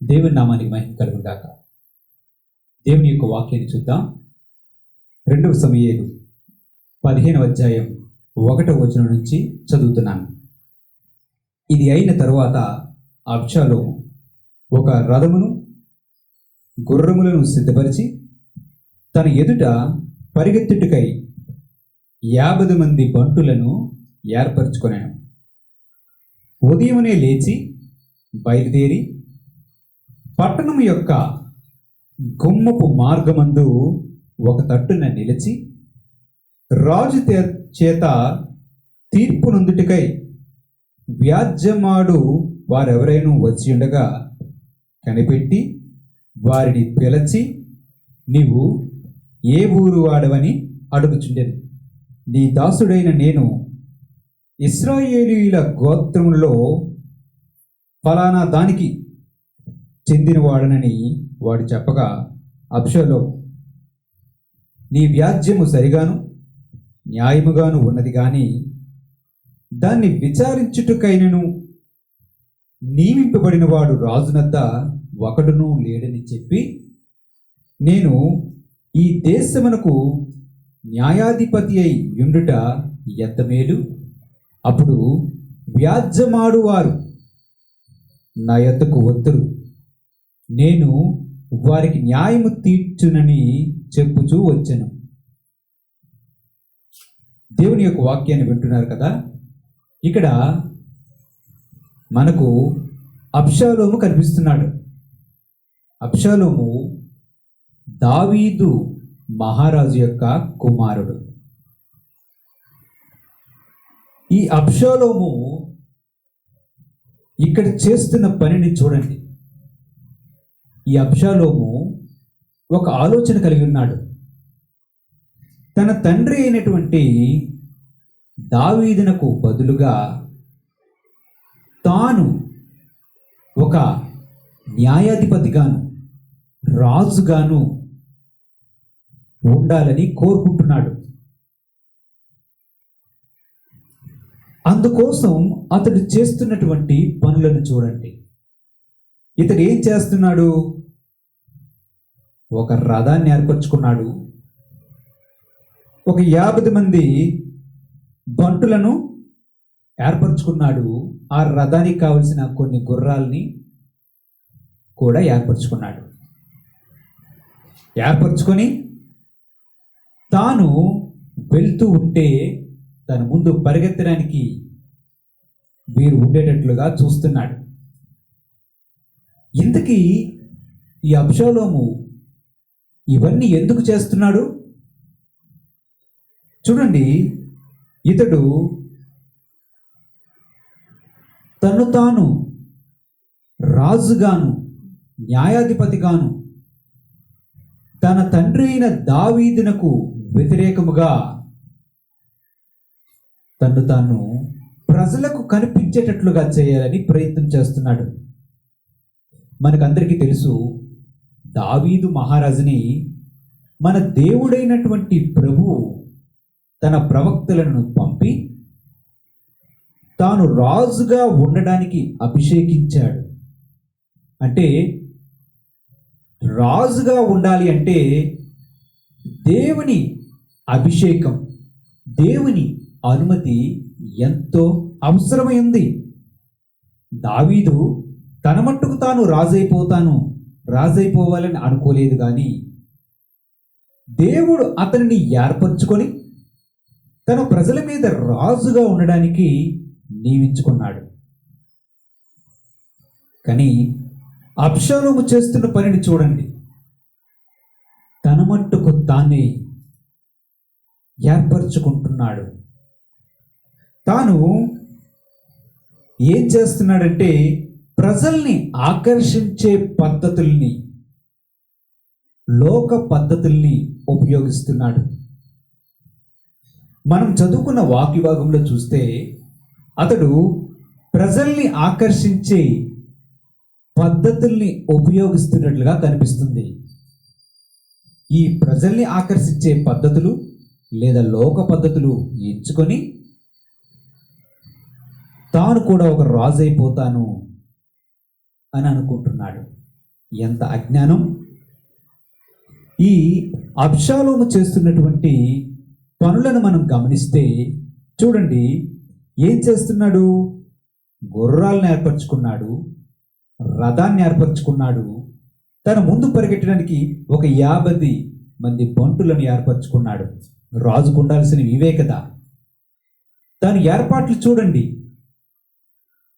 దేవుని నామానికి మహిమ కలుగుగాక. దేవుని యొక్క వాక్యాన్ని చూద్దాం. 2 సమూయేలు 15వ అధ్యాయం 1వ వచనం నుంచి చదువుతున్నాను. ఇది అయిన తరువాత అబ్షాలోము ఒక రథమును గుర్రములను సిద్ధపరిచి తన ఎదుట పరిగెత్తుటకై 50 మంది బంటులను ఏర్పరచుకొనెను. ఉదయమునే లేచి బయలుదేరి పట్టణము యొక్క గుమ్మపు మార్గమందు ఒక తట్టున నిలిచి రాజు చేత తీర్పు నొందుటకై వ్యాజ్యమాడు వారెవరైనా వచ్చి ఉండగా కనిపెట్టి వారిని పిలిచి, నీవు ఏ ఊరు వాడవని అడుగుచుండెను. నీ దాసుడైన నేను ఇశ్రాయేలీయుల గోత్రములో ఫలానా దానికి చెందినవాడనని వాడు చెప్పగా, అబ్షాలోము, నీ వ్యాజ్యము సరిగాను న్యాయముగాను ఉన్నది కానీ దాన్ని విచారించుటకైనను నియమింపబడిన వాడు రాజునద్ద ఒకడునూ లేడని చెప్పి, నేను ఈ దేశమునకు న్యాయాధిపతి అయి యుండుట ఎంత మేలు. అప్పుడు వ్యాజ్యమాడు వారు నా యొద్దకు వత్తురు, నేను వారికి న్యాయము తీర్చునని చెప్పుచూ వచ్చాను. దేవుని యొక్క వాక్యాన్ని వింటున్నారు కదా. ఇక్కడ మనకు అబ్షాలోము కనిపిస్తున్నాడు. అబ్షాలోము దావీదు మహారాజు యొక్క కుమారుడు. ఈ అబ్షాలోము ఇక్కడ చేస్తున్న పనిని చూడండి. ఈ అబ్షాలోము ఒక ఆలోచన కలిగి ఉన్నాడు. తన తండ్రి అయినటువంటి దావీదునకు బదులుగా తాను ఒక న్యాయాధిపతిగాను రాజుగాను ఉండాలని కోరుకుంటున్నాడు. అందుకోసం అతడు చేస్తున్నటువంటి పనులను చూడండి. ఇతడు ఏం చేస్తున్నాడు? ఒక రథాన్ని ఏర్పరచుకున్నాడు. ఒక 50 మంది బంటులను ఏర్పరచుకున్నాడు. ఆ రథానికి కావలసిన కొన్ని గుర్రాలని కూడా ఏర్పరచుకున్నాడు. ఏర్పరచుకొని తాను వెళ్తూ ఉంటే తన ముందు పరిగెత్తడానికి వీరు ఉండేటట్లుగా చూస్తున్నాడు. ఇంతకీ ఈ అబ్షాలోము ఇవన్నీ ఎందుకు చేస్తున్నాడు? చూడండి, ఇతడు తను తాను రాజుగాను న్యాయాధిపతిగాను తన తండ్రి అయిన దావీదునకు వ్యతిరేకముగా తను తాను ప్రజలకు కనిపించేటట్లుగా చేయాలని ప్రయత్నం చేస్తున్నాడు. మనకందరికీ తెలుసు, దావీదు మహారాజుని మన దేవుడైనటువంటి ప్రభువు తన ప్రవక్తలను పంపి తాను రాజుగా ఉండడానికి అభిషేకించాడు. అంటే రాజుగా ఉండాలి అంటే దేవుని అభిషేకం, దేవుని అనుమతి ఎంతో అవసరమైంది. దావీదు తన మట్టుకు తాను రాజైపోవాలని అనుకోలేదు. కానీ దేవుడు అతనిని ఏర్పరచుకొని తన ప్రజల మీద రాజుగా ఉండడానికి నియమించుకున్నాడు. కానీ అబ్షాలోము చేస్తున్న పనిని చూడండి. తన మట్టుకు తానే ఏర్పరచుకుంటున్నాడు. తాను ఏం చేస్తున్నాడంటే ప్రజల్ని ఆకర్షించే పద్ధతుల్ని, లోక పద్ధతుల్ని ఉపయోగిస్తున్నాడు. మనం చదువుకున్న వాక్య భాగంలో చూస్తే అతడు ప్రజల్ని ఆకర్షించే పద్ధతుల్ని ఉపయోగిస్తున్నట్లుగా కనిపిస్తుంది. ఈ ప్రజల్ని ఆకర్షించే పద్ధతులు లేదా లోక పద్ధతులు ఎంచుకొని తాను కూడా ఒక రాజు అయిపోతాను అని అనుకుంటున్నాడు. ఎంత అజ్ఞానం! ఈ అబ్షాలోము చేస్తున్నటువంటి పనులను మనం గమనిస్తే చూడండి, ఏం చేస్తున్నాడు? గుర్రాలను ఏర్పరచుకున్నాడు, రథాన్ని ఏర్పరచుకున్నాడు, తన ముందు పరిగెట్టడానికి ఒక 50 మంది బంటులను ఏర్పరచుకున్నాడు. రాజుకు ఉండాల్సినవి ఇవే కదా. దాని ఏర్పాట్లు చూడండి.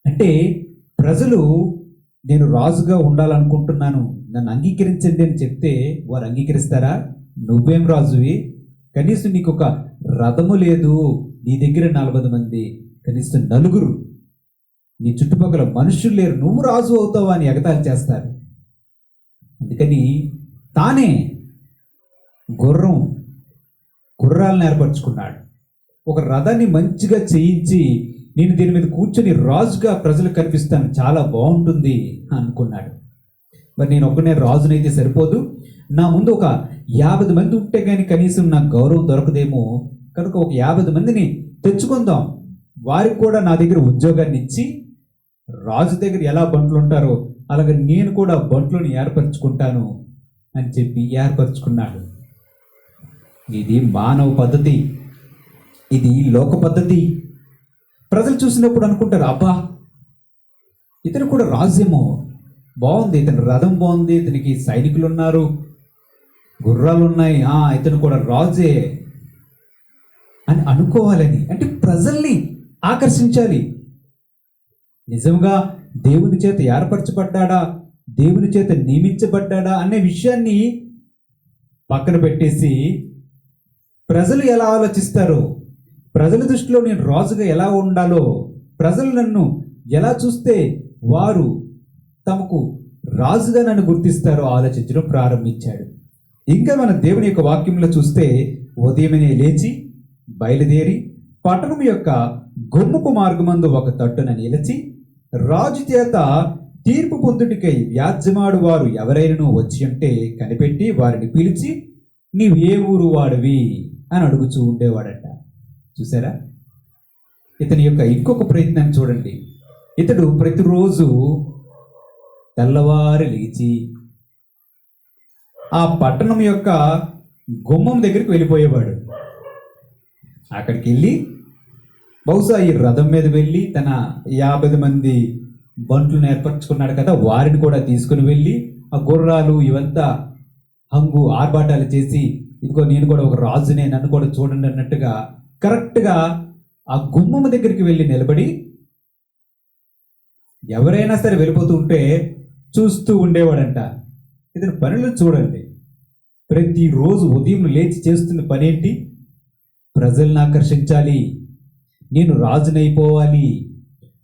అంటే ప్రజలు నేను రాజుగా ఉండాలనుకుంటున్నాను, నన్ను అంగీకరించండి అని చెప్తే వారు అంగీకరిస్తారా? నువ్వేం రాజువి? కనీసం నీకు ఒక రథము లేదు, నీ దగ్గర 40 మంది, కనీసం 4 నీ చుట్టుపక్కల మనుషులు లేరు, నువ్వు రాజు అవుతావా అని ఎగతాళి చేస్తారు. అందుకని తానే గుర్రాలను ఏర్పరచుకున్నాడు. ఒక రథాన్ని మంచిగా చేయించి నేను దీని మీద కూర్చొని రాజుగా ప్రజలకు కనిపిస్తాను, చాలా బాగుంటుంది అనుకున్నాడు. మరి నేను ఒక్కనే రాజునైతే సరిపోదు, నా ముందు ఒక 50 మంది ఉంటే కానీ కనీసం నాకు గౌరవం దొరకదేమో, కనుక ఒక 50 మందిని తెచ్చుకుందాం, వారికి కూడా నా దగ్గర ఉద్యోగాన్ని ఇచ్చి రాజు దగ్గర ఎలా బంట్లు ఉంటారో అలాగే నేను కూడా బంట్లను ఏర్పరచుకుంటాను అని చెప్పి ఏర్పరచుకున్నాడు. ఇది మానవ పద్ధతి, ఇది లోక పద్ధతి. ప్రజలు చూసినప్పుడు అనుకుంటారు, అబ్బా ఇతను కూడా రాజేమో, బాగుంది, ఇతని రథం బాగుంది, ఇతనికి సైనికులు ఉన్నారు, గుర్రాలు ఉన్నాయి, ఇతను కూడా రాజే అని అనుకోవాలని, అంటే ప్రజల్ని ఆకర్షించాలి. నిజంగా దేవుని చేత ఏర్పరచబడ్డా, దేవుని చేత నియమించబడ్డా అనే విషయాన్ని పక్కన పెట్టేసి ప్రజలు ఎలా ఆలోచిస్తారో, ప్రజల దృష్టిలో నేను రాజుగా ఎలా ఉండాలో, ప్రజలు నన్ను ఎలా చూస్తే వారు తమకు రాజుగా నన్ను గుర్తిస్తారో ఆలోచించడం ప్రారంభించాడు. ఇంకా మన దేవుని యొక్క వాక్యంలో చూస్తే, ఉదయమే లేచి బయలుదేరి పట్టణం యొక్క గుమ్మపు మార్గమందు ఒక తట్టున నిలిచి రాజు చేత తీర్పు పొందుటికై వ్యాజ్యమాడు వారు ఎవరైనా వచ్చి ఉంటే కనిపెట్టి వారిని పిలిచి నీవు ఏ ఊరు వాడివి అని అడుగుచూ ఉండేవాడట. చూసారా ఇతని యొక్క ఇంకొక ప్రయత్నం చూడండి. ఇతడు ప్రతిరోజు తెల్లవారి లేచి ఆ పట్టణం యొక్క గుమ్మం దగ్గరికి వెళ్ళిపోయేవాడు. అక్కడికి వెళ్ళి బహుశా ఈ రథం మీద వెళ్ళి తన 50 మంది బంట్లను ఏర్పరచుకున్నాడు కదా, వారిని కూడా తీసుకుని వెళ్ళి ఆ గుర్రాలు ఇవంతా హంగు ఆర్భాటాలు చేసి, ఇదిగో నేను కూడా ఒక రాజునే, నన్ను కూడా చూడండి అన్నట్టుగా కరెక్ట్గా ఆ గుమ్మం దగ్గరికి వెళ్ళి నిలబడి ఎవరైనా సరే వెళ్ళిపోతూ ఉంటే చూస్తూ ఉండేవాడంట. ఇతని పనులు చూడండి. ప్రతిరోజు ఉదయం లేచి చేస్తున్న పని ఏంటి? ప్రజల్ని ఆకర్షించాలి, నేను రాజునైపోవాలి,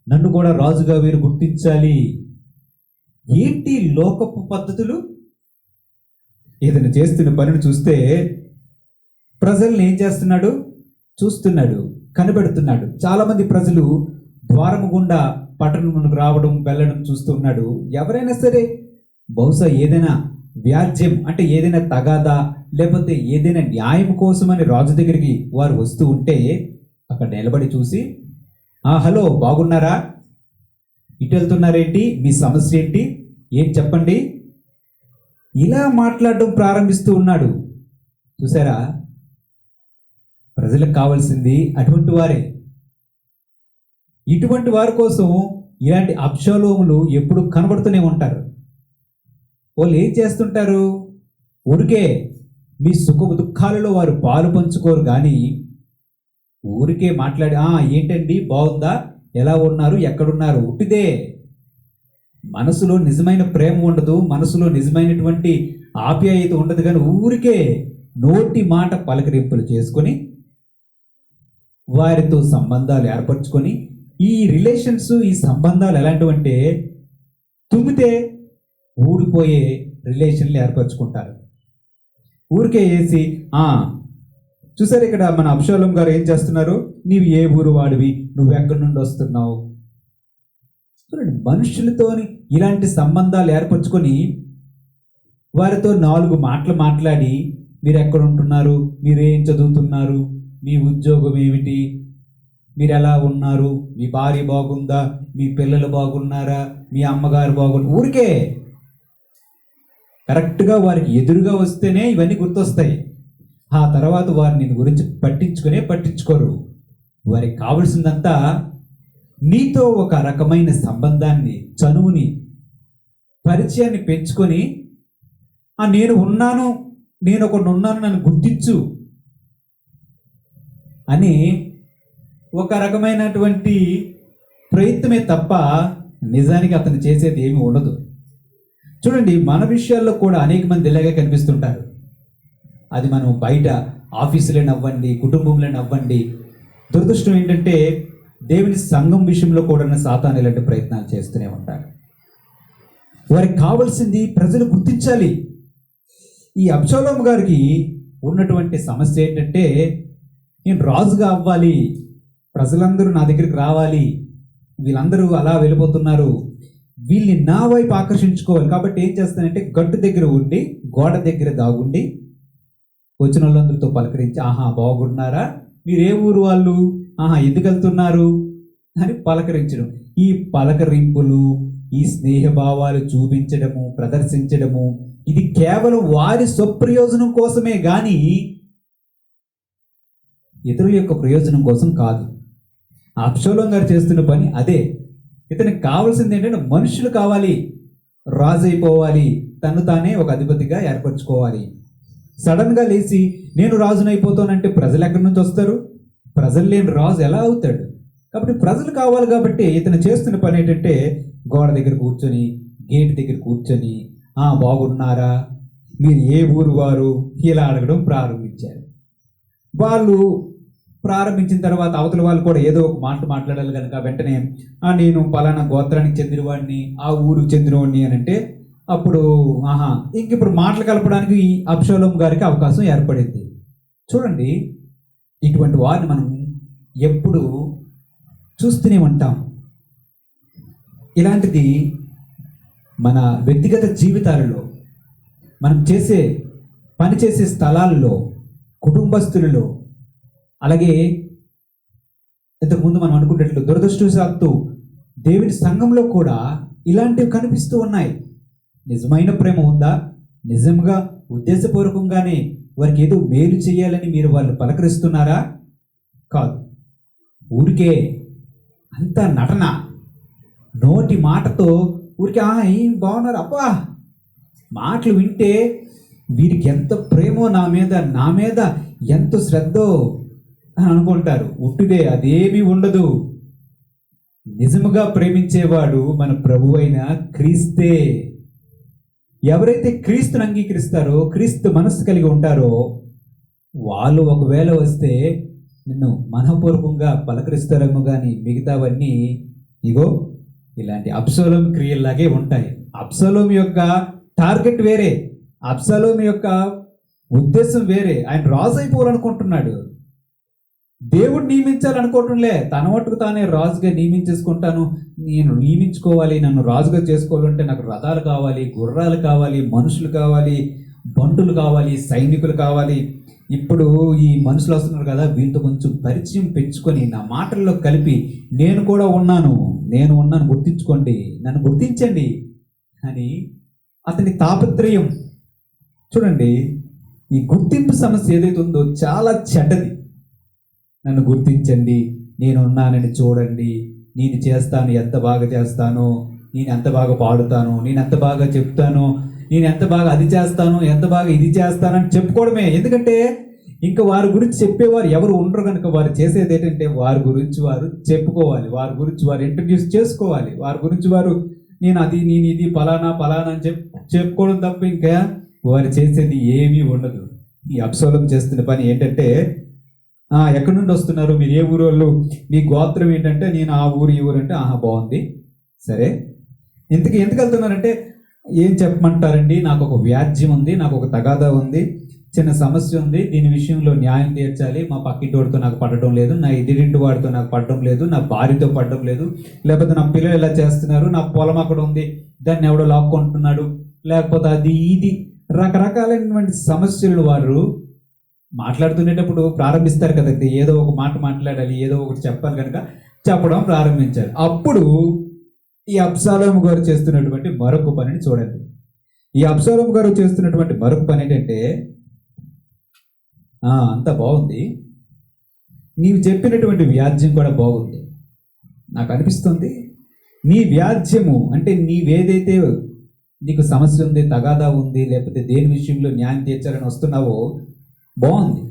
నన్ను కూడా రాజుగా వీరు గుర్తించాలి. ఏంటి లోకపు పద్ధతులు? ఇతను చేస్తున్న పనిని చూస్తే ప్రజల్ని ఏం చేస్తున్నాడు? చూస్తున్నాడు, కనిపెడుతున్నాడు. చాలామంది ప్రజలు ద్వారము గుండా పట్టణమునకు రావడం వెళ్ళడం చూస్తున్నాడు. ఎవరైనా సరే బహుశా ఏదైనా వ్యాజ్యం అంటే ఏదైనా తగాదా లేకపోతే ఏదైనా న్యాయం కోసమని రాజు దగ్గరికి వారు వస్తూ ఉంటే అక్కడ నిలబడి చూసి, హలో బాగున్నారా, ఇటు వెళ్తున్నారేంటి, మీ సమస్య ఏంటి, ఏం చెప్పండి, ఇలా మాట్లాడడం ప్రారంభిస్తూ ఉన్నాడు. చూసారా, ప్రజలకు కావాల్సింది అటువంటి వారే. ఇటువంటి వారి కోసం ఇలాంటి అబ్షాలోములు ఎప్పుడు కనబడుతూనే ఉంటారు. వాళ్ళు ఏం చేస్తుంటారు? ఊరికే మీ సుఖ దుఃఖాలలో వారు పాలు పంచుకోరు, కానీ ఊరికే మాట్లాడి ఏంటండి బాగుందా, ఎలా ఉన్నారు, ఎక్కడున్నారు, ఉట్టిదే. మనసులో నిజమైన ప్రేమ ఉండదు, మనసులో నిజమైనటువంటి ఆప్యాయత ఉండదు, కానీ ఊరికే నోటి మాట పలకరింపులు చేసుకొని వారితో సంబంధాలు ఏర్పరచుకొని, ఈ రిలేషన్స్ ఈ సంబంధాలు ఎలాంటివంటే తుమ్మితే ఊడిపోయే రిలేషన్లు ఏర్పరచుకుంటారు. ఊరికే వేసి చూసారు ఇక్కడ మన అబ్షాలోం గారు ఏం చేస్తున్నారు? నీవు ఏ ఊరు వాడివి, నువ్వెక్కడి నుండి వస్తున్నావు? చూడండి, మనుషులతోని ఇలాంటి సంబంధాలు ఏర్పరచుకొని వారితో 4 మాటలు మాట్లాడి, మీరు ఎక్కడ ఉంటున్నారు, మీరేం చదువుతున్నారు, మీ ఉద్యోగం ఏమిటి, మీరు ఎలా ఉన్నారు, మీ భార్య బాగుందా, మీ పిల్లలు బాగున్నారా, మీ అమ్మగారు బాగున్నారు, ఊరికే కరెక్ట్గా వారికి ఎదురుగా వస్తేనే ఇవన్నీ గుర్తొస్తాయి. ఆ తర్వాత వారు నేను గురించి పట్టించుకోరు. వారికి కావలసిందంతా నీతో ఒక రకమైన సంబంధాన్ని, చనువుని, పరిచయాన్ని పెంచుకొని నేను ఉన్నాను, నేను ఒకడు ఉన్నాను, నన్ను గుర్తించు అని ఒక రకమైనటువంటి ప్రయత్నమే తప్ప నిజానికి అతను చేసేది ఏమీ ఉండదు. చూడండి, మన విషయాల్లో కూడా అనేక మంది ఇలాగే కనిపిస్తుంటారు. అది మనం బయట ఆఫీసులోనే అవ్వండి, కుటుంబంలోనే అవ్వండి. దురదృష్టం ఏంటంటే దేవుని సంఘం విషయంలో కూడా సాతాను ఇలాంటి ప్రయత్నాలు చేస్తూనే ఉంటారు. వారికి కావాల్సింది ప్రజలు గుర్తించాలి. ఈ అబ్షాలోము గారికి ఉన్నటువంటి సమస్య ఏంటంటే, నేను రాజుగా అవ్వాలి, ప్రజలందరూ నా దగ్గరికి రావాలి, వీళ్ళందరూ అలా వెళ్ళిపోతున్నారు, వీళ్ళని నా వైపు ఆకర్షించుకోవాలి. కాబట్టి ఏం చేస్తానంటే గట్టు దగ్గర ఉండి, గోడ దగ్గర దాగుండి వచ్చిన వాళ్ళందరితో పలకరించి, ఆహా బాగున్నారా, మీరు ఏ ఊరు వాళ్ళు, ఆహా ఎందుకు వెళ్తున్నారు అని పలకరించడం. ఈ పలకరింపులు, ఈ స్నేహభావాలు చూపించడము, ప్రదర్శించడము, ఇది కేవలం వారి స్వప్రయోజనం కోసమే కానీ ఇతరుల యొక్క ప్రయోజనం కోసం కాదు. అబ్షాలోము గారు చేస్తున్న పని అదే. ఇతనికి కావాల్సింది ఏంటంటే మనుషులు కావాలి, రాజు అయిపోవాలి, తను తానే ఒక అధిపతిగా ఏర్పరచుకోవాలి. సడన్గా లేచి నేను రాజునైపోతానంటే ప్రజలు ఎక్కడి నుంచి వస్తారు? ప్రజలు లేని రాజు ఎలా అవుతాడు? కాబట్టి ప్రజలు కావాలి. కాబట్టి ఇతను చేస్తున్న పని ఏంటంటే గోడ దగ్గర కూర్చొని, గేట్ దగ్గర కూర్చొని, బాగున్నారా, మీరు ఏ ఊరు వారు, ఇలా అడగడం ప్రారంభించారు. వాళ్ళు ప్రారంభించిన తర్వాత అవతల వాళ్ళు కూడా ఏదో ఒక మాట మాట్లాడాలి కనుక వెంటనే నేను పలానా గోత్రానికి చెందినవాడిని, ఆ ఊరికి చెందినవాడిని అని అంటే అప్పుడు ఇంక ఇప్పుడు మాటలు కలపడానికి ఈ అబ్షాలోము గారికి అవకాశం ఏర్పడింది. చూడండి, ఇటువంటి వారిని మనం ఎప్పుడు చూస్తూనే ఉంటాం. ఇలాంటిది మన వ్యక్తిగత జీవితాలలో, మనం పనిచేసే స్థలాల్లో, కుటుంబస్తులలో, అలాగే ఇంతకుముందు మనం అనుకున్నట్లు దురదృష్టవశాత్తు దేవుని సంఘంలో కూడా ఇలాంటివి కనిపిస్తూ ఉన్నాయి. నిజమైన ప్రేమ ఉందా? నిజంగా ఉద్దేశపూర్వకంగానే వారికి ఏదో మేలు చేయాలని మీరు వాళ్ళు పలకరిస్తున్నారా? కాదు, ఊరికే అంత నటన, నోటి మాటతో ఊరికే ఏం బాగున్నారు, అబ్బా మాటలు వింటే వీరికి ఎంత ప్రేమో నా మీద ఎంత శ్రద్ధో అని అనుకుంటారు. ఉట్టిదే, అదేమీ ఉండదు. నిజముగా ప్రేమించేవాడు మన ప్రభువు అయిన క్రీస్తే. ఎవరైతే క్రీస్తుని అంగీకరిస్తారో, క్రీస్తు మనస్సు కలిగి ఉంటారో, వాళ్ళు ఒకవేళ వస్తే నిన్ను మనఃపూర్వకంగా పలకరిస్తారేమో కానీ మిగతావన్నీ ఇగో ఇలాంటి అబ్షాలోము క్రియల్లాగే ఉంటాయి. అబ్షాలోము యొక్క టార్గెట్ వేరే, అబ్షాలోము యొక్క ఉద్దేశం వేరే. ఆయన రాజు అయిపోవాలనుకుంటున్నాడు, దేవుడు నియమించాలనుకోవటంలే. తన మట్టుకు తానే రాజుగా నియమించేసుకుంటాను, నేను నియమించుకోవాలి, నన్ను రాజుగా చేసుకోవాలంటే నాకు రథాలు కావాలి, గుర్రాలు కావాలి, మనుషులు కావాలి, బంటులు కావాలి, సైనికులు కావాలి. ఇప్పుడు ఈ మనుషులు వస్తున్నారు కదా, వీళ్ళతో కొంచెం పరిచయం పెంచుకొని నా మాటల్లో కలిపి నేను కూడా ఉన్నాను, గుర్తించుకోండి, నన్ను గుర్తించండి అని అతని తాపత్రయం. చూడండి, ఈ గుర్తింపు సమస్య ఏదైతే ఉందో చాలా చెడ్డది. నన్ను గుర్తించండి, నేను ఉన్నానని చూడండి, నేను చేస్తాను, ఎంత బాగా చేస్తాను, నేను ఎంత బాగా పాడుతాను, నేను ఎంత బాగా చెప్తాను, నేను ఎంత బాగా అది చేస్తాను, ఎంత బాగా ఇది చేస్తానని చెప్పుకోవడమే. ఎందుకంటే ఇంకా వారి గురించి చెప్పేవారు ఎవరు ఉండరు కనుక వారు చేసేది ఏంటంటే వారి గురించి వారు చెప్పుకోవాలి, వారి గురించి వారు ఇంట్రడ్యూస్ చేసుకోవాలి, వారి గురించి వారు నేను ఇది ఫలానా అని చెప్పుకోవడం తప్ప ఇంకా వారు చేసేది ఏమీ ఉండదు. ఈ అబ్షాలోము చేస్తున్న పని ఏంటంటే, ఎక్కడి నుండి వస్తున్నారు, మీరు ఏ ఊరు వాళ్ళు, మీ గోత్రం ఏంటంటే నేను ఆ ఊరు ఈ ఊరు అంటే బాగుంది, సరే ఎందుకు వెళ్తున్నారంటే ఏం చెప్పమంటారండి, నాకు ఒక వ్యాజ్యం ఉంది, నాకు ఒక తగాదా ఉంది, చిన్న సమస్య ఉంది, దీని విషయంలో న్యాయం తీర్చాలి, మా పక్కింటి వాడితో నాకు పడటం లేదు, నా ఎదురింటి వాడితో నాకు పడటం లేదు, నా భార్యతో పడటం లేదు, లేకపోతే నా పిల్లలు ఎలా చేస్తున్నారు, నా పొలం అక్కడ ఉంది దాన్ని ఎవడో లాక్కుంటున్నాడు, లేకపోతే అది ఇది రకరకాలైనటువంటి సమస్యలు వారు మాట్లాడుతునేటప్పుడు ప్రారంభిస్తారు కదండి. ఏదో ఒక మాట మాట్లాడాలి, ఏదో ఒకటి చెప్పాలి కనుక చెప్పడం ప్రారంభించారు. అప్పుడు ఈ అబ్షాలోము గారు చేస్తున్నటువంటి మరొక పనిని చూడండి. ఈ అబ్షాలోము గారు చేస్తున్నటువంటి మరొక పని ఏంటంటే, అంతా బాగుంది, నీవు చెప్పినటువంటి వ్యాజ్యం కూడా బాగుంది, నాకు అనిపిస్తుంది నీ వ్యాజ్యము అంటే నీవేదైతే నీకు సమస్య ఉంది, తగాదా ఉంది, లేకపోతే దేని విషయంలో న్యాయం తీర్చాలని వస్తున్నావో బాగుంది,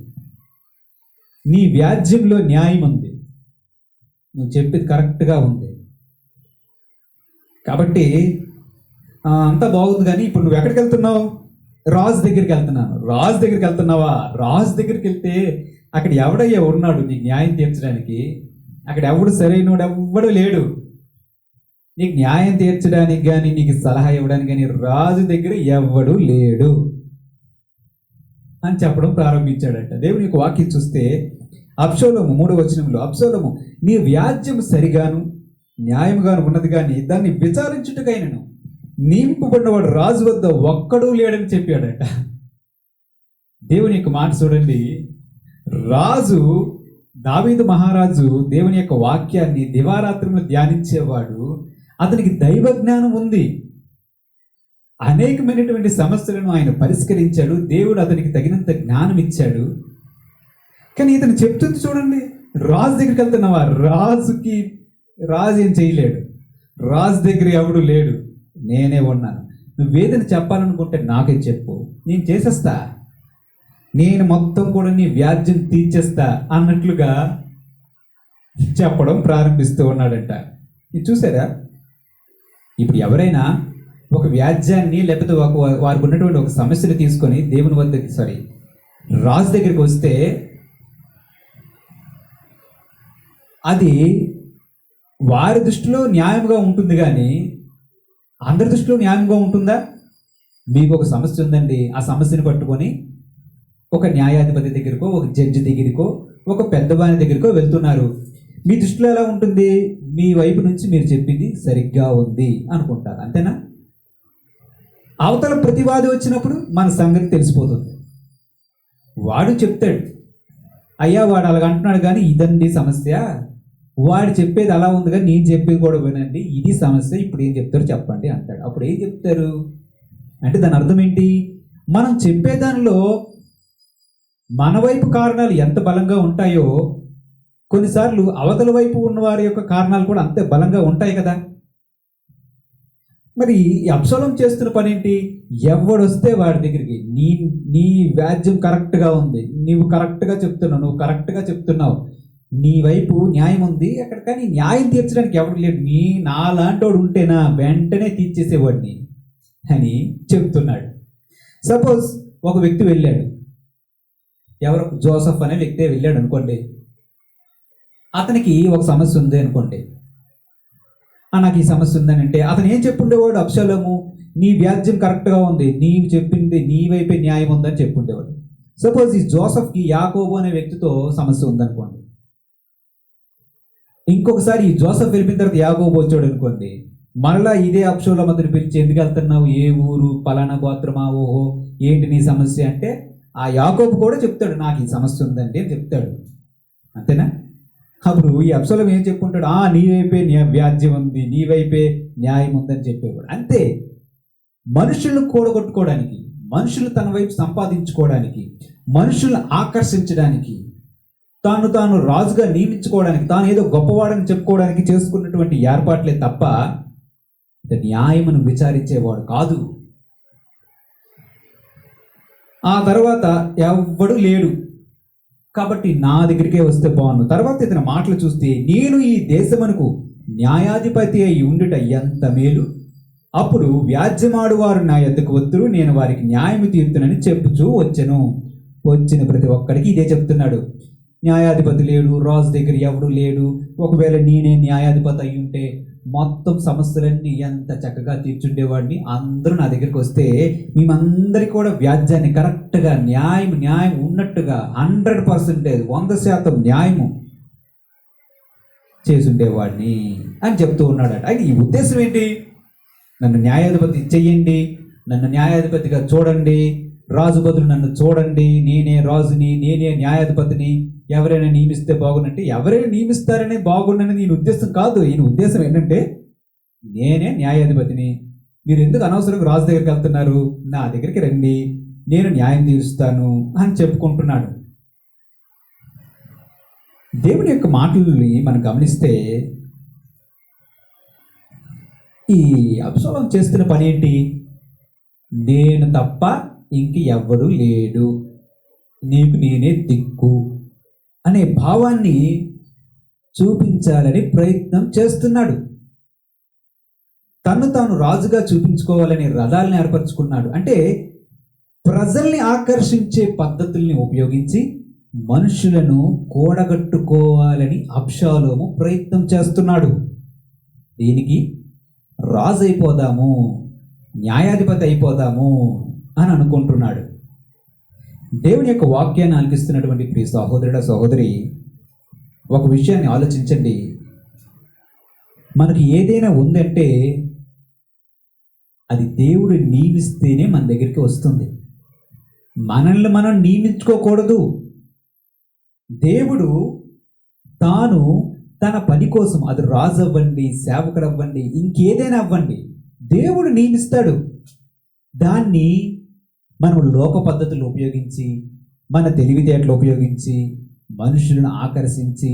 నీ వ్యాజ్యంలో న్యాయం ఉంది, నువ్వు చెప్పేది కరెక్ట్గా ఉంది, కాబట్టి అంతా బాగుంది. కానీ ఇప్పుడు నువ్వు ఎక్కడికి వెళ్తున్నావు? రాజు దగ్గరికి వెళ్తున్నాను. రాజు దగ్గరికి వెళ్తున్నావా? రాజు దగ్గరికి వెళ్తే అక్కడ ఎవడయ్యా ఉన్నాడు నీకు న్యాయం తీర్చడానికి? అక్కడ ఎవడు సరైనోడు ఎవ్వడు లేడు నీకు న్యాయం తీర్చడానికి కానీ నీకు సలహా ఇవ్వడానికి కానీ. రాజు దగ్గర ఎవ్వడు లేడు అని చెప్పడం ప్రారంభించాడట. దేవుని యొక్క వాక్యం చూస్తే అబ్షాలోము 3వ వచనంలో, అబ్షాలోము నీ వ్యాజ్యం సరిగాను న్యాయముగాను ఉన్నది కానీ దాన్ని విచారించుటకైనను నియమింపబడినవాడు రాజు వద్ద ఒక్కడూ లేడని చెప్పాడట. దేవుని యొక్క మాట చూడండి. రాజు దావీదు మహారాజు దేవుని యొక్క వాక్యాన్ని దివారాత్రములు ధ్యానించేవాడు. అతనికి దైవ జ్ఞానం ఉంది. అనేకమైనటువంటి సమస్యలను ఆయన పరిష్కరించాడు. దేవుడు అతనికి తగినంత జ్ఞానం ఇచ్చాడు. కానీ ఇతను చెప్తుంది చూడండి, రాజు దగ్గరికి వెళ్తున్నావా? రాజు ఏం చేయలేడు. రాజు దగ్గర ఎవడు లేడు, నేనే ఉన్నాను. నువ్వేదైనా చెప్పాలనుకుంటే నాకే చెప్పు, నేను చేసేస్తా, నేను మొత్తం కూడా నీ వ్యాజ్యం తీర్చేస్తా అన్నట్లుగా చెప్పడం ప్రారంభిస్తూ ఉన్నాడంట. ఇది చూసారా? ఇప్పుడు ఎవరైనా ఒక వ్యాజ్యాన్ని లేకపోతే వారికి ఉన్నటువంటి ఒక సమస్యను తీసుకొని దేవుని వద్దకి రాజు దగ్గరికి వస్తే అది వారి దృష్టిలో న్యాయంగా ఉంటుంది, కానీ అందరి దృష్టిలో న్యాయంగా ఉంటుందా? మీకు ఒక సమస్య ఉందండి, ఆ సమస్యను పట్టుకొని ఒక న్యాయాధిపతి దగ్గరకో, ఒక జడ్జి దగ్గరకో, ఒక పెద్దవాని దగ్గరకో వెళ్తున్నారు. మీ దృష్టిలో ఎలా ఉంటుంది? మీ వైపు నుంచి మీరు చెప్పింది సరిగ్గా ఉంది అనుకుంటారు, అంతేనా? అవతల ప్రతివాది వచ్చినప్పుడు మన సంగతి తెలిసిపోతుంది. వాడు చెప్తాడు, అయ్యా వాడు అలాగ అంటున్నాడు కానీ ఇదండి సమస్య, వాడు చెప్పేది అలా ఉంది కానీ నేను చెప్పేది కూడా వినండి, ఇది సమస్య, ఇప్పుడు ఏం చెప్తారో చెప్పండి అంటాడు. అప్పుడు ఏం చెప్తారు అంటే దాని అర్థం ఏంటి? మనం చెప్పేదానిలో మన వైపు కారణాలు ఎంత బలంగా ఉంటాయో కొన్నిసార్లు అవతల వైపు ఉన్న వారి యొక్క కారణాలు కూడా అంతే బలంగా ఉంటాయి కదా. మరి అబ్షాలోము చేస్తున్న పని ఏంటి? ఎవడొస్తే వాడి దగ్గరికి నీ వ్యాజ్యం కరెక్ట్గా ఉంది, నువ్వు కరెక్ట్గా చెప్తున్నావు, నువ్వు కరెక్ట్గా చెప్తున్నావు, నీ వైపు న్యాయం ఉంది అక్కడ, కానీ న్యాయం తీర్చడానికి ఎవరు లేడు, నాలాంటోడు ఉంటేనా వెంటనే తీర్చేసేవాడిని అని చెప్తున్నాడు. సపోజ్ ఒక వ్యక్తి వెళ్ళాడు, ఎవరు జోసఫ్ అనే వ్యక్తి వెళ్ళాడు అనుకోండి. అతనికి ఒక సమస్య ఉంది అనుకోండి. నాకు ఈ సమస్య ఉందని అంటే అతను ఏం చెప్పుండేవాడు? అబ్షాలోము నీ వ్యాజ్యం కరెక్ట్గా ఉంది, నీవు చెప్పింది నీ వైపే న్యాయం ఉందని చెప్పుండేవాడు. సపోజ్ ఈ జోసఫ్కి యాకోబు అనే వ్యక్తితో సమస్య ఉందనుకోండి. ఇంకొకసారి ఈ జోసఫ్ వెళ్ళిన తర్వాత యాకోబు వచ్చాడు అనుకోండి. మరలా ఇదే అబ్షాలోము అతను పిలిచి, ఎందుకు వెళ్తున్నావు, ఏ ఊరు, పలానా గోత్రమా, ఓహో ఏంటి నీ సమస్య అంటే ఆ యాకోబు కూడా చెప్తాడు, నాకు ఈ సమస్య ఉందండి అని చెప్తాడు, అంతేనా? అప్పుడు ఈ అబ్షాలోము ఏం చెప్పుకుంటాడు? నీ వైపే వ్యాజ్యం ఉంది, నీ వైపే న్యాయం ఉందని చెప్పేవాడు. అంతే. మనుషులను కూడగొట్టుకోవడానికి, మనుషులు తన వైపు సంపాదించుకోవడానికి, మనుషులను ఆకర్షించడానికి, తాను రాజుగా నియమించుకోవడానికి, తాను ఏదో గొప్పవాడని చెప్పుకోవడానికి చేసుకున్నటువంటి ఏర్పాట్లే తప్ప న్యాయమును విచారించేవాడు కాదు. ఆ తర్వాత ఎవ్వడు లేడు కాబట్టి నా దగ్గరికే వస్తే బాగుండు. తర్వాత ఇతని మాటలు చూస్తే, నేను ఈ దేశమునకు న్యాయాధిపతి అయి ఉండుట ఎంత మేలు, అప్పుడు వ్యాజ్యమాడు వారు నా యొద్దకు వద్దురు, నేను వారికి న్యాయము తీర్తునని చెప్పుచూ వచ్చెను. వచ్చిన ప్రతి ఒక్కడికి ఇదే చెప్తున్నాడు, న్యాయాధిపతి లేడు, రాజు దగ్గర ఎవడు లేడు, ఒకవేళ నేనే న్యాయాధిపతి అయి ఉంటే మొత్తం సమస్యలన్నీ ఎంత చక్కగా తీర్చుండేవాడిని, అందరూ నా దగ్గరికి వస్తే మేమందరికీ కూడా వ్యాజ్యాన్ని కరెక్ట్గా న్యాయం ఉన్నట్టుగా 100%, 100% న్యాయము చేసుండేవాడిని అని చెప్తూ ఉన్నాడట. అయితే ఈ ఉద్దేశం ఏంటి? నన్ను న్యాయాధిపతి చెయ్యండి, నన్ను న్యాయాధిపతిగా చూడండి, రాజు బదులు నన్ను చూడండి, నేనే రాజుని, నేనే న్యాయాధిపతిని, ఎవరైనా నియమిస్తే బాగుందంటే ఎవరైనా నియమిస్తారనే బాగుండని ఈయన ఉద్దేశం కాదు. ఈయన ఉద్దేశం ఏంటంటే నేనే న్యాయాధిపతిని, మీరు ఎందుకు అనవసరంగా రాజు దగ్గరికి వెళ్తున్నారు? నా దగ్గరికి రండి, నేను న్యాయం తీరుస్తాను అని చెప్పుకుంటున్నాడు. దేవుని యొక్క మాటలని మనం గమనిస్తే ఈ అబ్షాలోము చేస్తున్న పని ఏంటి? నేను తప్ప ఇంక ఎవ్వడు లేడు, నీకు నేనే దిక్కు అనే భావాన్ని చూపించాలని ప్రయత్నం చేస్తున్నాడు. తను తాను రాజుగా చూపించుకోవాలని రథాలను ఏర్పరచుకున్నాడు. అంటే ప్రజల్ని ఆకర్షించే పద్ధతుల్ని ఉపయోగించి మనుషులను కూడగట్టుకోవాలని అబ్షాలోము ప్రయత్నం చేస్తున్నాడు. దీనికి రాజు అయిపోదాము, న్యాయాధిపతి అయిపోదాము అని అనుకుంటున్నాడు. దేవుని యొక్క వాక్యాన్ని ఆలకిస్తున్నటువంటి ప్రియ సహోదరుడ సహోదరి, ఒక విషయాన్ని ఆలోచించండి. మనకి ఏదైనా ఉందంటే అది దేవుడు నియమిస్తేనే మన దగ్గరికి వస్తుంది. మనల్ని మనం నియమించుకోకూడదు. దేవుడు తాను తన పని కోసం, అది రాజు అవ్వండి, సేవకుడు అవ్వండి, ఇంకేదైనా అవ్వండి, దేవుడు నియమిస్తాడు. దాన్ని మనం లోక పద్ధతులు ఉపయోగించి, మన తెలివితేటలు ఉపయోగించి, మనుషులను ఆకర్షించి,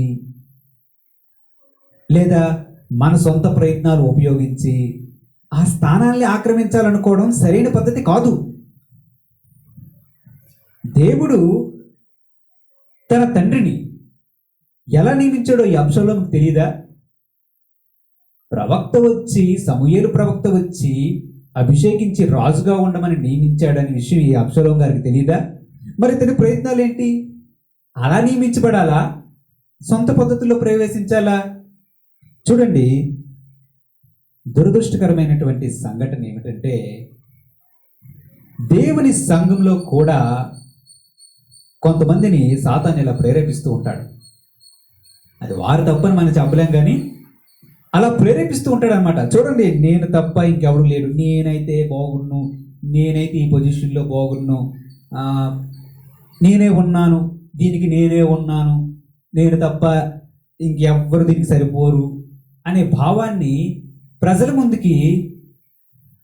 లేదా మన సొంత ప్రయత్నాలు ఉపయోగించి ఆ స్థానాల్ని ఆక్రమించాలనుకోవడం సరైన పద్ధతి కాదు. దేవుడు తన తండ్రిని ఎలా నియమించాడో ఈ అబ్షాలోముకు తెలియదా? ప్రవక్త వచ్చి, సమూయేలు ప్రవక్త వచ్చి అభిషేకించి రాజుగా ఉండమని నియమించాడనే విషయం ఈ అబ్షాలోము గారికి తెలియదా? మరి ఇతని ప్రయత్నాలు ఏంటి? అలా నియమించబడాలా? సొంత పద్ధతుల్లో ప్రవేశించాలా? చూడండి, దురదృష్టకరమైనటువంటి సంఘటన ఏమిటంటే, దేవుని సంఘంలో కూడా కొంతమందిని సాతాను ఇలా ప్రేరేపిస్తూ ఉంటాడు. అది వారు తప్పని మనం చెప్పలేం, కానీ అలా ప్రేరేపిస్తూ ఉంటాడు అనమాట. చూడండి, నేను తప్ప ఇంకెవడు లేడు, నేనైతే బాగున్ను, నేనైతే ఈ పొజిషన్లో బాగున్ను, నేనే ఉన్నాను, దీనికి నేనే ఉన్నాను, నేను తప్ప ఇంకెవ్వరు దీనికి సరిపోరు అనే భావాన్ని ప్రజల ముందుకి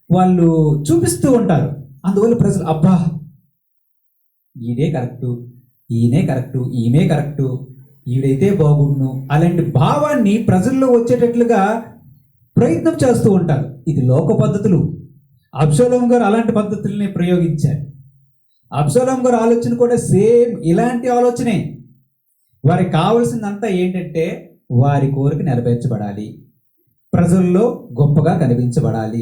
వాళ్ళు చూపిస్తూ ఉంటారు. అందువల్ల ప్రజలు, అబ్బా ఈడే కరెక్టు, ఈయనే కరెక్టు, ఈమె కరెక్టు, ఈడైతే బాగుండు, అలాంటి భావాన్ని ప్రజల్లో వచ్చేటట్లుగా ప్రయత్నం చేస్తూ ఉంటారు. ఇది లోక పద్ధతులు. అబ్షాలోము గారు అలాంటి పద్ధతుల్ని ప్రయోగించారు. అబ్షాలోము గారు ఆలోచన కూడా సేమ్ ఇలాంటి ఆలోచనే. వారికి కావాల్సిందంతా ఏంటంటే వారి కోరిక నెరవేర్చబడాలి, ప్రజల్లో గొప్పగా కనిపించబడాలి.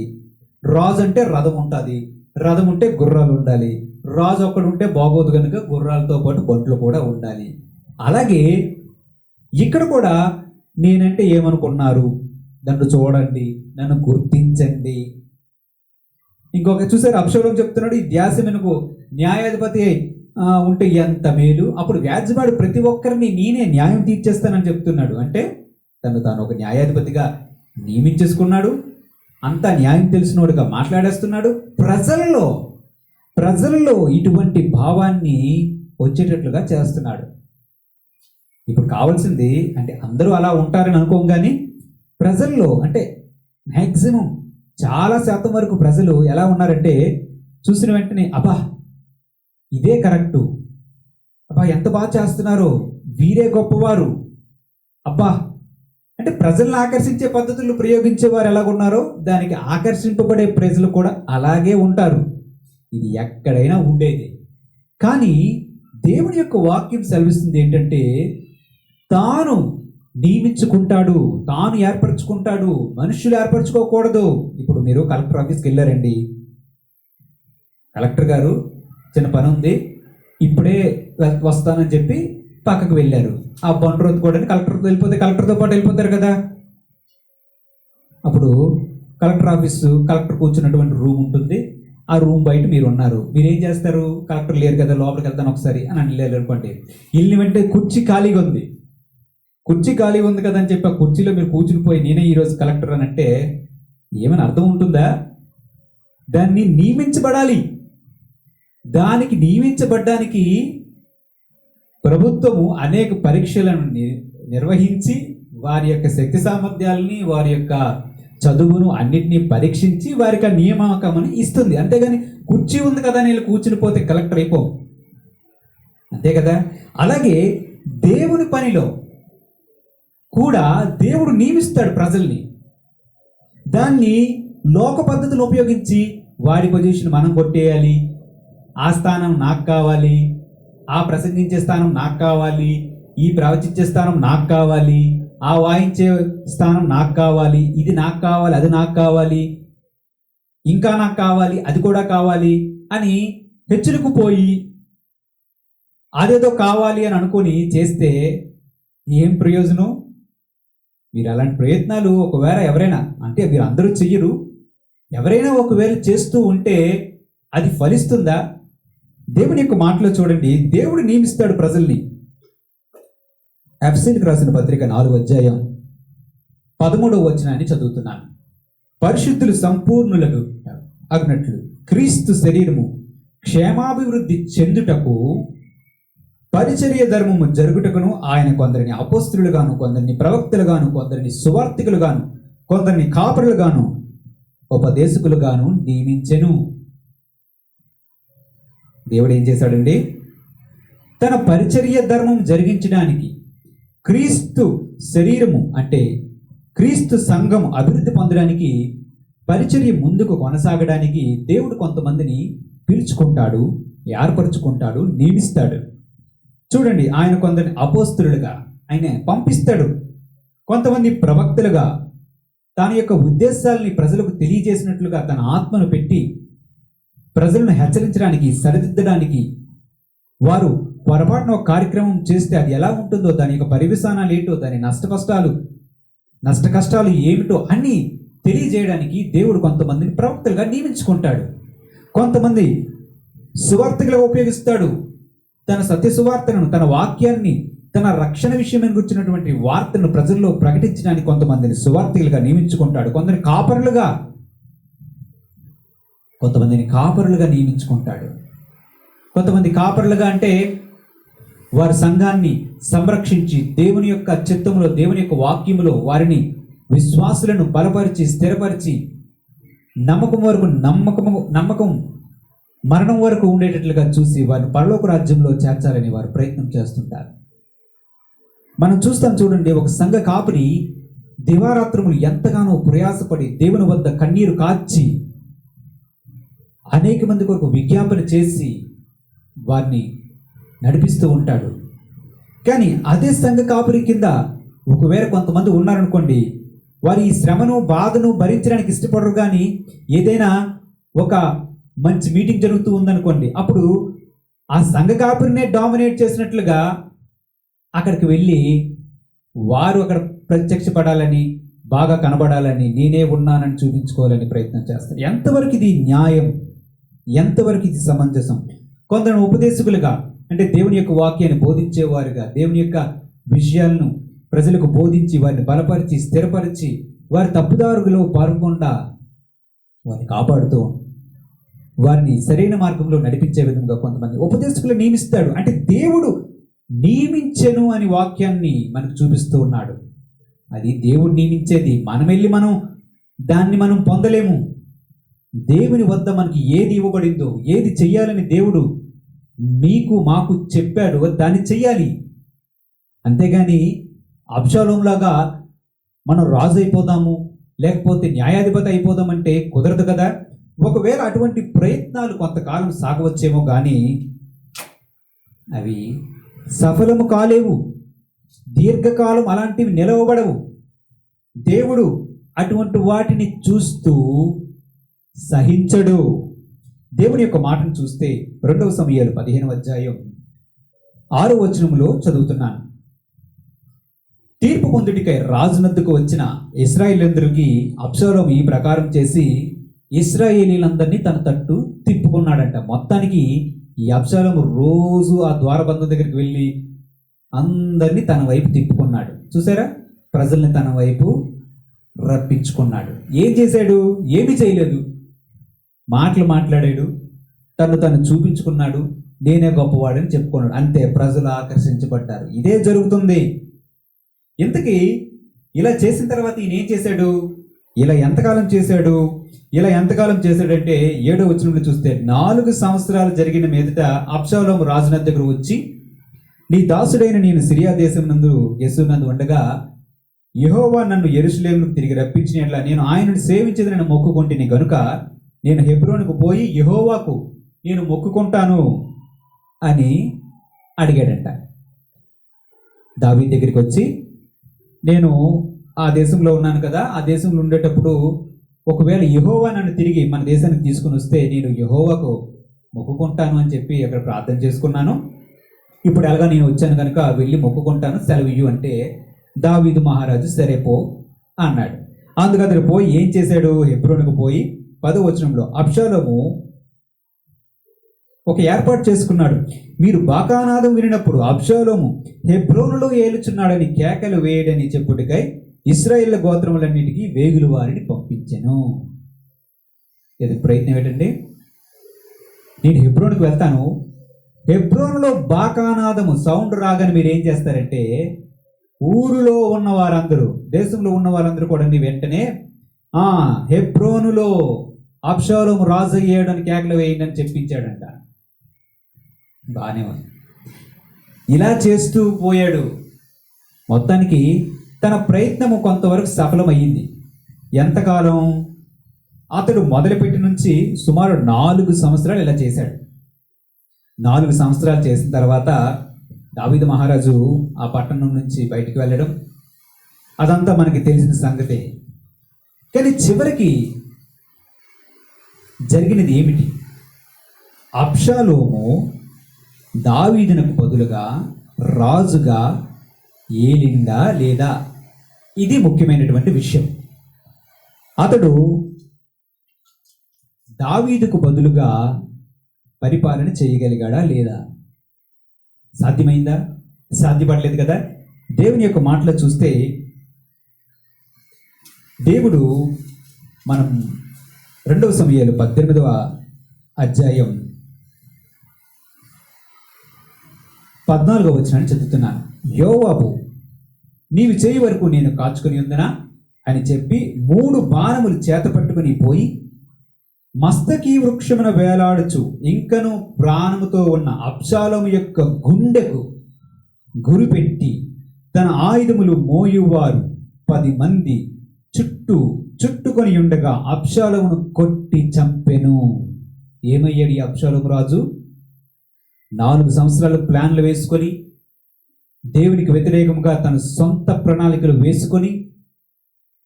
రాజు అంటే రథం ఉంటుంది, రథం ఉంటే గుర్రాలు ఉండాలి, రాజు ఒక్కడు ఉంటే బాగోదు కనుక గుర్రాలతో పాటు బంట్లు కూడా ఉండాలి. అలాగే ఇక్కడ కూడా నేనంటే ఏమనుకున్నారు, నన్ను చూడండి, నన్ను గుర్తించండి. ఇంకొక చూసారు, అబ్షాలోము చెప్తున్నాడు, ఈ ధ్యాస మెనుకు న్యాయాధిపతి ఉంటే ఎంత మేలు, అప్పుడు వ్యాజ్యవాడు ప్రతి ఒక్కరిని నేనే న్యాయం తీర్చేస్తానని చెప్తున్నాడు. అంటే తాను ఒక న్యాయాధిపతిగా నియమించేసుకున్నాడు, అంతా న్యాయం తెలిసినోడుగా మాట్లాడేస్తున్నాడు. ప్రజల్లో ఇటువంటి భావాన్ని వచ్చేటట్లుగా చేస్తున్నాడు. ఇప్పుడు కావాల్సింది అంటే అందరూ అలా ఉంటారని అనుకోం, కానీ ప్రజల్లో అంటే మ్యాక్సిమం చాలా శాతం వరకు ప్రజలు ఎలా ఉన్నారంటే, చూసిన వెంటనే అబ్బా ఇదే కరెక్టు, అబ్బా ఎంత బాగా చేస్తున్నారో, వీరే గొప్పవారు, అబ్బా అంటే ప్రజలను ఆకర్షించే పద్ధతులు ప్రయోగించేవారు ఎలాగున్నారో దానికి ఆకర్షింపబడే ప్రజలు కూడా అలాగే ఉంటారు. ఇది ఎక్కడైనా ఉండేది. కానీ దేవుని యొక్క వాక్యం సెలవిస్తుంది ఏంటంటే, తాను నియమించుకుంటాడు, తాను ఏర్పరచుకుంటాడు, మనుషులు ఏర్పరచుకోకూడదు. ఇప్పుడు మీరు కలెక్టర్ ఆఫీస్కి వెళ్ళారండి, కలెక్టర్ గారు చిన్న పని ఉంది ఇప్పుడే వస్తానని చెప్పి పక్కకు వెళ్ళారు. ఆ బండ్రు కూడా కలెక్టర్తో వెళ్ళిపోతే కలెక్టర్తో పాటు వెళ్ళిపోతారు కదా. అప్పుడు కలెక్టర్ కూర్చున్నటువంటి రూమ్ ఉంటుంది, ఆ రూమ్ బయట మీరు ఉన్నారు, మీరేం చేస్తారు? కలెక్టర్ లేరు కదా, లోపలికి వెళ్తాను ఒకసారి అని వెళ్ళారు అనుకోండి. వెళ్ళి వెంటనే కుర్చీ ఖాళీగా ఉంది కదా అని చెప్పి ఆ కుర్చీలో మీరు కూర్చుని పోయి నేనే ఈరోజు కలెక్టర్ అని అంటే ఏమైనా అర్థం ఉంటుందా? దాన్ని నియమించబడాలి. దానికి నియమించబడ్డానికి ప్రభుత్వము అనేక పరీక్షలను నిర్వహించి వారి యొక్క శక్తి సామర్థ్యాలని, వారి యొక్క చదువును అన్నిటినీ పరీక్షించి వారికి ఆ నియామకమని ఇస్తుంది. అంతేగాని కుర్చీ ఉంది కదా నేను కూర్చుని పోతే కలెక్టర్ అయిపోం, అంతే కదా. అలాగే దేవుని పనిలో కూడా దేవుడు నియమిస్తాడు ప్రజల్ని. దాన్ని లోక పద్ధతులు ఉపయోగించి వాడి పొజిషన్ మనం కొట్టేయాలి, ఆ స్థానం నాకు కావాలి, ఆ ప్రసంగించే స్థానం నాకు కావాలి, ఈ ప్రవచించే స్థానం నాకు కావాలి, ఆ వాయించే స్థానం నాకు కావాలి, ఇది నాకు కావాలి, అది నాకు కావాలి, ఇంకా నాకు కావాలి, అది కూడా కావాలి అని హెచ్చులకు పోయి అదేదో కావాలి అని అనుకొని చేస్తే ఏం ప్రయోజనం? మీరు అలాంటి ప్రయత్నాలు ఒకవేళ ఎవరైనా, అంటే మీరు అందరూ చెయ్యరు, ఎవరైనా ఒకవేళ చేస్తూ ఉంటే అది ఫలిస్తుందా? దేవుని యొక్క మాటలో చూడండి, దేవుడు నియమిస్తాడు ప్రజల్ని. ఎఫెసీయులకు రాసిన పత్రిక 4వ అధ్యాయం 13వ వచనాన్ని చదువుతున్నాను. పరిశుద్ధులు సంపూర్ణులకు అగునట్లు క్రీస్తు శరీరము క్షేమాభివృద్ధి చెందుటకు పరిచర్య ధర్మము జరుగుటకును ఆయన కొందరిని అపోస్తలుగాను, కొందరిని ప్రవక్తలుగాను, కొందరిని సువార్తికులుగాను, కొందరిని కాపరులుగాను, ఉపదేశకులుగాను నియమించెను. దేవుడు ఏం చేశాడండి? తన పరిచర్య ధర్మం జరిగించడానికి, క్రీస్తు శరీరము అంటే క్రీస్తు సంఘం అభివృద్ధి పొందడానికి, పరిచర్య ముందుకు కొనసాగడానికి దేవుడు కొంతమందిని పిలుచుకుంటాడు, ఏర్పరచుకుంటాడు, నియమిస్తాడు. చూడండి, ఆయన కొందరిని అపోస్తలులుగా ఆయన పంపిస్తాడు, కొంతమంది ప్రవక్తలుగా తన యొక్క ఉద్దేశాలని ప్రజలకు తెలియజేసినట్లుగా తన ఆత్మను పెట్టి ప్రజలను హెచ్చరించడానికి, సరిదిద్దడానికి, వారు పొరపాటున ఒక కార్యక్రమం చేస్తే అది ఎలా ఉంటుందో, దాని యొక్క పరివిధానాలు ఏంటో, దాని నష్ట కష్టాలు ఏమిటో అన్నీ తెలియజేయడానికి దేవుడు కొంతమందిని ప్రవక్తలుగా నియమించుకుంటాడు. కొంతమంది సువార్తలుగా ఉపయోగిస్తాడు. తన సత్య సువార్తను, తన వాక్యాన్ని, తన రక్షణ విషయమైన గురించినటువంటి వార్తను ప్రజల్లో ప్రకటించడానికి కొంతమందిని సువార్తలుగా నియమించుకుంటాడు. కొంతమందిని కాపరులుగా నియమించుకుంటాడు. కొంతమంది కాపరులుగా అంటే వారి సంఘాన్ని సంరక్షించి దేవుని యొక్క చిత్తములో, దేవుని యొక్క వాక్యములో వారిని, విశ్వాసులను బలపరిచి, స్థిరపరిచి, నమ్మకం మరణం వరకు ఉండేటట్లుగా చూసి వారిని పరలోక రాజ్యంలో చేర్చాలని వారు ప్రయత్నం చేస్తుంటారు. మనం చూస్తాం చూడండి, ఒక సంఘ కాపురి దివారాత్రములు ఎంతగానో ప్రయాసపడి దేవుని వద్ద కన్నీరు కార్చి అనేక మంది కొరకు విజ్ఞాపన చేసి వారిని నడిపిస్తూ ఉంటాడు. కానీ అదే సంఘ కాపురి కింద ఒకవేళ కొంతమంది ఉన్నారనుకోండి, వారు ఈ శ్రమను, బాధను భరించడానికి ఇష్టపడరు. కానీ ఏదైనా ఒక మంచి మీటింగ్ జరుగుతూ ఉందనుకోండి, అప్పుడు ఆ సంఘ కాపురినే డామినేట్ చేసినట్లుగా అక్కడికి వెళ్ళి వారు అక్కడ ప్రత్యక్షపడాలని, బాగా కనబడాలని, నేనే ఉన్నానని చూపించుకోవాలని ప్రయత్నం చేస్తారు. ఎంతవరకు ఇది న్యాయం? ఎంతవరకు ఇది సమంజసం? కొందరు ఉపదేశకులుగా, అంటే దేవుని యొక్క వాక్యాన్ని బోధించేవారుగా, దేవుని యొక్క విషయాలను ప్రజలకు బోధించి వారిని బలపరిచి, స్థిరపరిచి, వారి తప్పుదారులో పాల్గొనకుండా వారిని కాపాడుతూ వారిని సరైన మార్గంలో నడిపించే విధంగా కొంతమంది ఉపదేశకులు నియమిస్తాడు. అంటే దేవుడు నియమించెను అని వాక్యాన్ని మనకు చూపిస్తూ ఉన్నాడు. అది దేవుడు నియమించేది. మనం దాన్ని పొందలేము. దేవుని వద్ద మనకి ఏది ఇవ్వబడిందో, ఏది చెయ్యాలని దేవుడు మీకు మాకు చెప్పాడు, దాన్ని చెయ్యాలి. అంతేగాని అబ్షాలోంలాగా మనం రాజు అయిపోదాము, లేకపోతే న్యాయాధిపతి అయిపోదామంటే కుదరదు కదా. ఒకవేళ అటువంటి ప్రయత్నాలు కొంతకాలం సాగవచ్చేమో కానీ అవి సఫలము కాలేవు, దీర్ఘకాలం అలాంటివి నిలవబడవు. దేవుడు అటువంటి వాటిని చూస్తూ సహించడు. దేవుని యొక్క మాటను చూస్తే 2వ సమూయేలు 15వ అధ్యాయం 6వ వచనంలో చదువుతున్నాను. తీర్పు పొందుటికై రాజునద్దుకు వచ్చిన ఇశ్రాయేలీయులందరికీ అబ్షాలోము ఈ ప్రకారం చేసి ఇశ్రాయేలీలందరినీ తన తట్టు తిప్పుకున్నాడంట. మొత్తానికి ఈ అబ్షాలోము రోజు ఆ ద్వారబంధం దగ్గరికి వెళ్ళి అందరినీ తన వైపు తిప్పుకున్నాడు. చూసారా, ప్రజల్ని తన వైపు రప్పించుకున్నాడు. ఏం చేశాడు? ఏమి చేయలేదు. మాటలు మాట్లాడాడు, తను చూపించుకున్నాడు, నేనే గొప్పవాడని చెప్పుకున్నాడు. అంతే, ప్రజలు ఆకర్షించబడ్డారు. ఇదే జరుగుతుంది. ఇంతకీ ఇలా చేసిన తర్వాత ఈయన ఏం చేశాడు? ఇలా ఎంతకాలం చేశాడు? ఇలా ఎంతకాలం చేశాడంటే 7వ వచనంలో చూస్తే 4 సంవత్సరాలు జరిగిన మీదట అబ్షాలోము రాజునద్ద దగ్గర వచ్చి, నీ దాసుడైన నేను సిరియా దేశం నందు యెషూనందు ఉండగా యెహోవా నన్ను యెరూషలేముకు తిరిగి రప్పించినట్లా నేను ఆయనను సేవించదని మొక్కుకొంటిని గనుక నేను హెబ్రోనుకు పోయి యెహోవాకు నేను మొక్కుకుంటాను అని అడిగాడంట. దావీదు దగ్గరికి వచ్చి, నేను ఆ దేశంలో ఉన్నాను కదా, ఆ దేశంలో ఉండేటప్పుడు ఒకవేళ యెహోవా నన్ను తిరిగి మన దేశానికి తీసుకుని వస్తే నేను యెహోవాకు మొక్కుకుంటాను అని చెప్పి అక్కడ ప్రార్థన చేసుకున్నాను. ఇప్పుడు ఎలాగా నేను వచ్చాను కనుక వెళ్ళి మొక్కుకుంటాను, సెలవు ఇయ్యు అంటే దావీదు మహారాజు సరే పో అన్నాడు. అందుకు అతను పోయి ఏం చేశాడు? హెబ్రోనుకు పోయి 10వ వచనంలో అబ్షాలోము ఒక ఏర్పాటు చేసుకున్నాడు. మీరు బాకానాదం వినినప్పుడు అబ్షాలోము హెబ్రోనులో ఏలుచున్నాడని కేకలు వేయడని చెప్పుటికై ఇశ్రాయేలు గోత్రములన్నిటికీ వేగులు వారిని పంపించెను. ఇది ప్రయత్నం ఏంటండి? నేను హెబ్రోనుకు వెళ్తాను, హెబ్రోనులో బాకానాదము సౌండ్ రాగానే మీరు ఏం చేస్తారంటే ఊరిలో ఉన్న వారందరూ, దేశంలో ఉన్న వారందరూ కూడా వెంటనే హెబ్రోనులో అబ్షాలోము రాజు అయ్యాడని కేకలు వేయండి అని చెప్పించాడంట. బాగానే ఉంది. ఇలా చేస్తూ పోయాడు. మొత్తానికి తన ప్రయత్నము కొంతవరకు సఫలమయ్యింది. ఎంతకాలం? అతడు మొదలుపెట్టి నుంచి సుమారు 4 సంవత్సరాలు ఇలా చేశాడు. 4 సంవత్సరాలు చేసిన తర్వాత దావీదు మహారాజు ఆ పట్టణం నుంచి బయటికి వెళ్ళడం అదంతా మనకి తెలిసిన సంగతే. కానీ చివరికి జరిగినది ఏమిటి? అబ్షాలోము దావీదునకు బదులుగా రాజుగా ఏలిందా లేదా? ఇది ముఖ్యమైనటువంటి విషయం. అతడు దావీదుకు బదులుగా పరిపాలన చేయగలిగాడా లేదా? సాధ్యమైందా? సాధ్యపడలేదు కదా. దేవుని యొక్క మాటలో చూస్తే దేవుడు మనం 2వ సమూయేలు 18వ అధ్యాయం 14వ వచనాన్ని చదువుతున్నాను. యోవాబు నీవు చేయి వరకు నేను కాచుకొని ఉందనా అని చెప్పి 3 బాణములు చేత పట్టుకుని పోయి మస్తకి వృక్షమున వేలాడుచు ఇంకను ప్రాణముతో ఉన్న అబ్షాలోము యొక్క గుండెకు గురిపెట్టి తన ఆయుధములు మోయువారు 10 మంది చుట్టుకొని ఉండగా అబ్షాలోమును కొట్టి చంపెను. ఏమయ్యాడు ఈ అబ్షాలోము రాజు? 4 సంవత్సరాలు ప్లాన్లు వేసుకొని దేవునికి వ్యతిరేకంగా తన సొంత ప్రణాళికలు వేసుకొని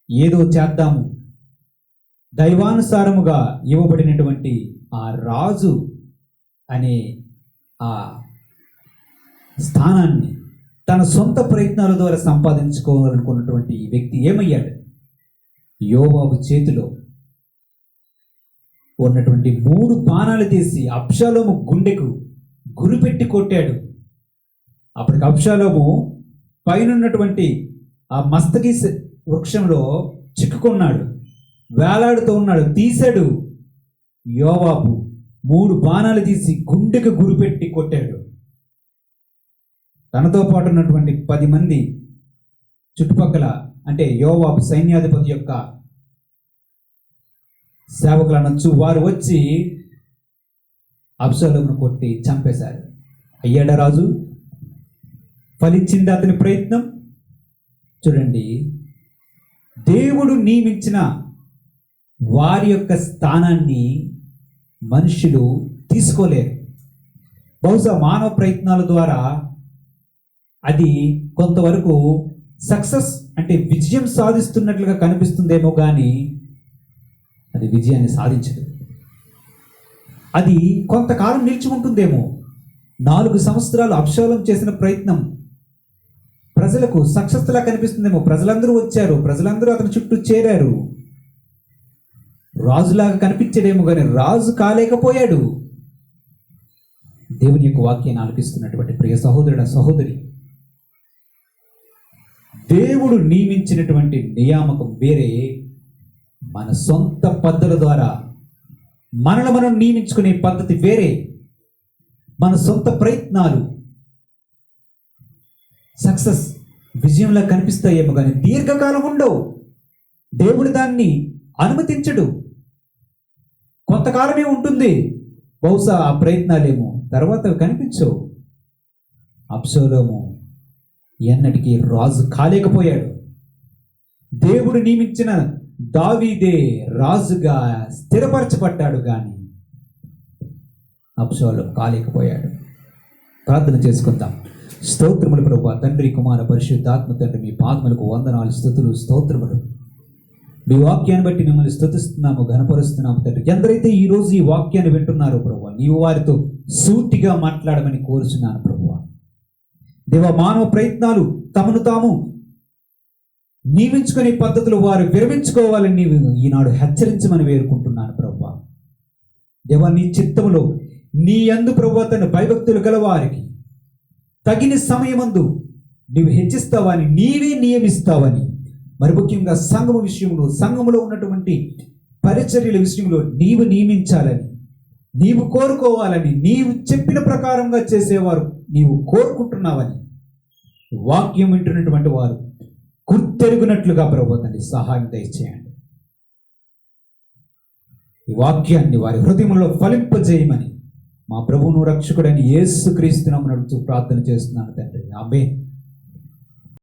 ఏదో చేద్దాము, దైవానుసారముగా ఇవ్వబడినటువంటి ఆ రాజు అనే ఆ స్థానాన్ని తన సొంత ప్రయత్నాల ద్వారా సంపాదించుకోవాలనుకున్నటువంటి వ్యక్తి ఏమయ్యాడు? యోవాబు చేతిలో ఉన్నటువంటి 3 బాణాలు తీసి అబ్షాలోము గుండెకు గురిపెట్టి కొట్టాడు. అప్పటికి అబ్షాలోము పైనున్నటువంటి ఆ మస్తకి వృక్షంలో చిక్కుకున్నాడు, వేలాడుతూ ఉన్నాడు. తీశాడు. యోవాబు 3 బాణాలు తీసి గుండెకు గురిపెట్టి కొట్టాడు. తనతో పాటు ఉన్నటువంటి 10 మంది చుట్టుపక్కల, అంటే యోవాబు సైన్యాధిపతి యొక్క సేవకులు అనొచ్చు, వారు వచ్చి అబ్షాలోమును కొట్టి చంపేశారు. అయ్యాడా రాజు? ఫలించింది అతని ప్రయత్నం? చూడండి, దేవుడు నియమించిన వారి యొక్క స్థానాన్ని మనుషులు తీసుకోలేరు. బహుశా మానవ ప్రయత్నాల ద్వారా అది కొంతవరకు సక్సెస్ అంటే విజయం సాధిస్తున్నట్లుగా కనిపిస్తుందేమో కానీ అది విజయాన్ని సాధించదు. అది కొంతకాలం నిలిచి ఉంటుందేమో. 4 సంవత్సరాలు అబ్షాలోము చేసిన ప్రయత్నం ప్రజలకు సక్సెస్ లా కనిపిస్తుందేమో. ప్రజలందరూ వచ్చారు, ప్రజలందరూ అతని చుట్టూ చేరారు, రాజులాగా కనిపించడేమో కానీ రాజు కాలేకపోయాడు. దేవుని యొక్క వాక్యాన్ని ఆలకిస్తున్నటువంటి ప్రియ సహోదరుడ సహోదరి, దేవుడు నియమించినటువంటి నియామకం వేరే, మన సొంత పద్ధతుల ద్వారా మనల్ని మనం నియమించుకునే పద్ధతి వేరే. మన సొంత ప్రయత్నాలు సక్సెస్ విజయంలా కనిపిస్తాయేమో కానీ దీర్ఘకాలం ఉండవు. దేవుడు దాన్ని అనుమతించడు. కొంతకాలమే ఉంటుంది, బహుశా ఆ ప్రయత్నాలేమో తర్వాత కనిపించవు. అబ్షాలోము ఎన్నటికీ రాజు కాలేకపోయాడు. దేవుడు నియమించిన దావీదే రాజుగా స్థిరపరచబడ్డాడు, కానీ అబ్షాలోము కాలేకపోయాడు. ప్రార్థన చేసుకుందాం. స్తోత్రములు ప్రభువా, తండ్రి కుమార పరిశుద్ధాత్మ తండ్రి, మీ పాదములకు వందనాలు, స్తుతులు, స్తోత్రములు. మీ వాక్యాన్ని బట్టి మిమ్మల్ని స్తుతిస్తున్నాము, ఘనపరుస్తున్నాము తండ్రి. ఎందరైతే ఈరోజు ఈ వాక్యాన్ని వింటున్నారో ప్రభువా, నీవు వారితో సూటిగా మాట్లాడమని కోరుచున్నాను ప్రభువా. దేవా, మానవ ప్రయత్నాలు తమను తాము నియమించుకునే పద్ధతులు వారు విరమించుకోవాలని నీవు ఈనాడు హెచ్చరించమని వేడుకుంటున్నాను ప్రభువా. దేవా, నీ చిత్తములో నీ యందు ప్రభువా తన భయభక్తులు గల వారికి తగిన సమయమందు నీవు హెచ్చిస్తావని, నీవే నియమిస్తావని, మరి ముఖ్యంగా సంఘము విషయంలో, సంఘములో ఉన్నటువంటి పరిచర్యల విషయంలో నీవు నియమించాలని, నీవు కోరుకోవాలని, నీవు చెప్పిన ప్రకారంగా చేసేవారు నీవు కోరుకుంటున్నావని వాక్యం వింటున్నటువంటి వారు గుర్తెరుగునట్లుగా ప్రభుత్వాన్ని సహాయం దయచేయండి. ఈ వాక్యాన్ని వారి హృదయంలో ఫలింపజేయమని మా ప్రభువును రక్షకుడైన యేసుక్రీస్తు నామమున అడుగుతూ ప్రార్థన చేస్తున్నాను తండ్రి. ఆమేన్.